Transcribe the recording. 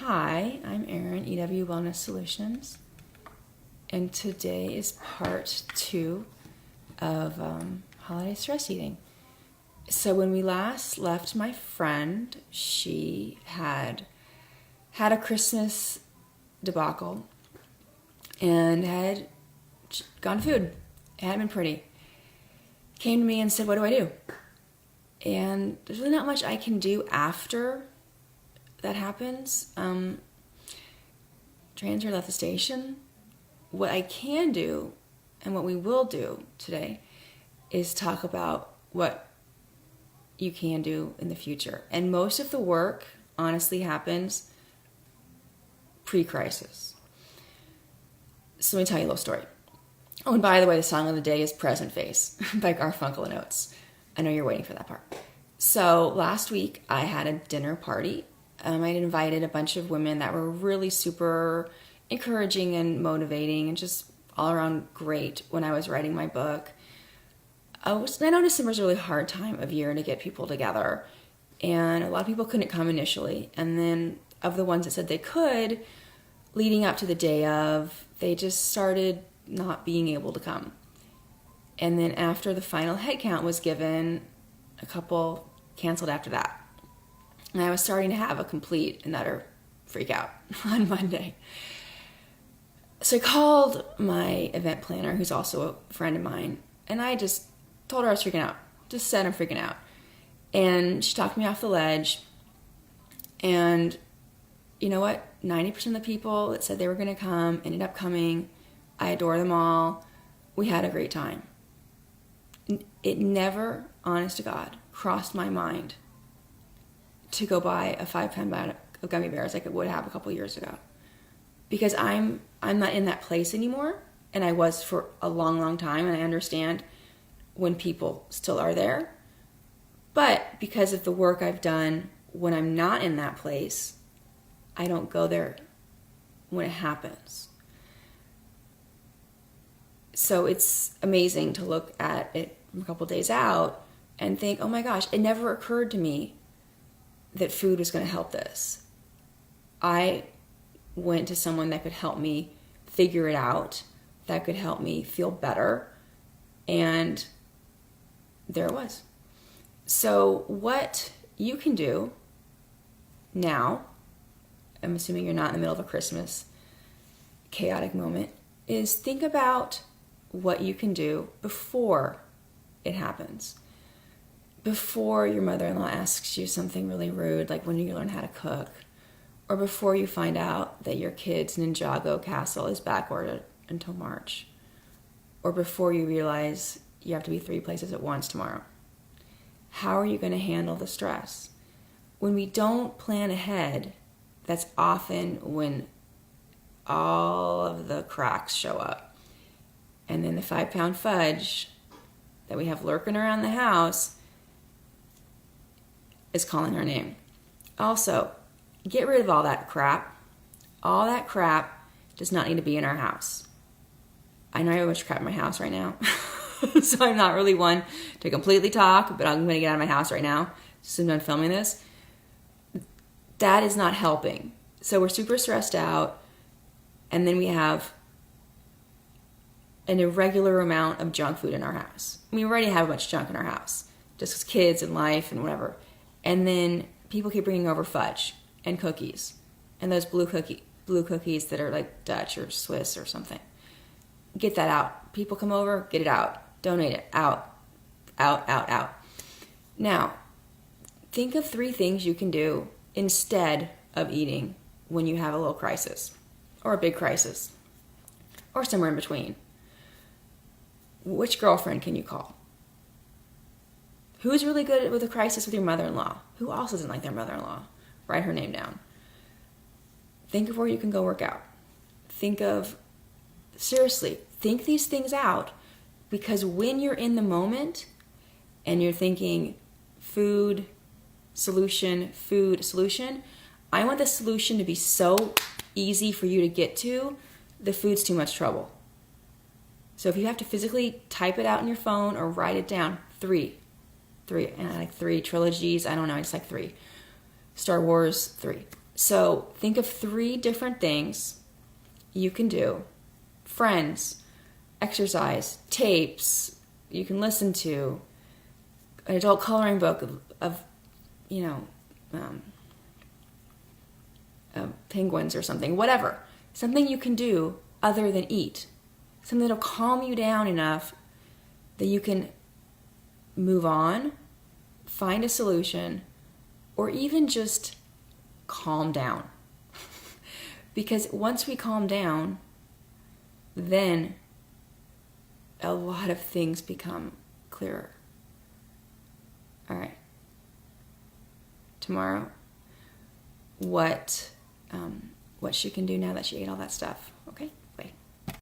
Hi, I'm Erin, EW Wellness Solutions, and today is part 2 of holiday stress eating. So when we last left my friend, she had a Christmas debacle and had gone to food. It hadn't been pretty. Came to me and said, what do I do? And there's really not much I can do after that happens. Transfer left the station. What I can do, and what we will do today, is talk about what you can do in the future. And most of the work, honestly, happens pre-crisis. So let me tell you a little story. Oh, and by the way, the song of the day is Present Face by Garfunkel and Oates. I know you're waiting for that part. So last week, I had a dinner party. I'd invited a bunch of women that were really super encouraging and motivating and just all around great when I was writing my book. I know December is a really hard time of year to get people together, and a lot of people couldn't come initially. And then of the ones that said they could, leading up to the day of, they just started not being able to come. And then after the final head count was given, a couple canceled after that. And I was starting to have a complete and utter freak out on Monday. So I called my event planner, who's also a friend of mine, and I just told her I was freaking out. Just said I'm freaking out. And she talked me off the ledge. And you know what? 90% of the people that said they were going to come ended up coming. I adore them all. We had a great time. It never, honest to God, crossed my mind to go buy a 5-pound bag of gummy bears like it would have a couple years ago. Because I'm not in that place anymore, and I was for a long, long time, and I understand when people still are there. But because of the work I've done when I'm not in that place, I don't go there when it happens. So it's amazing to look at it a couple days out and think, oh my gosh, it never occurred to me that food was going to help this. I went to someone that could help me figure it out, that could help me feel better, and there it was. So what you can do now, I'm assuming you're not in the middle of a Christmas chaotic moment, is think about what you can do before it happens. Before your mother-in-law asks you something really rude, like when you learn how to cook, or before you find out that your kid's Ninjago castle is backordered until March, or before you realize you have to be 3 places at once tomorrow. How are you going to handle the stress? When we don't plan ahead, that's often when all of the cracks show up. And then the 5-pound fudge that we have lurking around the house is calling our name. Also, get rid of all that crap. All that crap does not need to be in our house. I know I have a bunch of crap in my house right now, so I'm not really one to completely talk, but I'm going to get out of my house right now as soon as I'm filming this. That is not helping. So we're super stressed out, and then we have an irregular amount of junk food in our house. I mean, we already have a bunch of junk in our house, just as kids and life and whatever. And then people keep bringing over fudge and cookies, and those blue cookies that are like Dutch or Swiss or something. Get that out. People come over, get it out. Donate it. Out. Out, out, out. Now, think of 3 things you can do instead of eating when you have a little crisis, or a big crisis, or somewhere in between. Which girlfriend can you call? Who's really good with a crisis with your mother-in-law? Who else doesn't like their mother-in-law? Write her name down. Think of where you can go work out. Seriously, think these things out, because when you're in the moment and you're thinking food, solution, I want the solution to be so easy for you to get to, the food's too much trouble. So if you have to physically type it out on your phone or write it down, 3, and I like 3 trilogies. I don't know. I just like 3. Star Wars, 3. So think of 3 different things you can do. Friends, exercise, tapes you can listen to, an adult coloring book of penguins or something, whatever. Something you can do other than eat. Something that'll calm you down enough that you can move on, find a solution, or even just calm down. Because once we calm down, then a lot of things become clearer. All right. Tomorrow, what she can do now that she ate all that stuff, okay?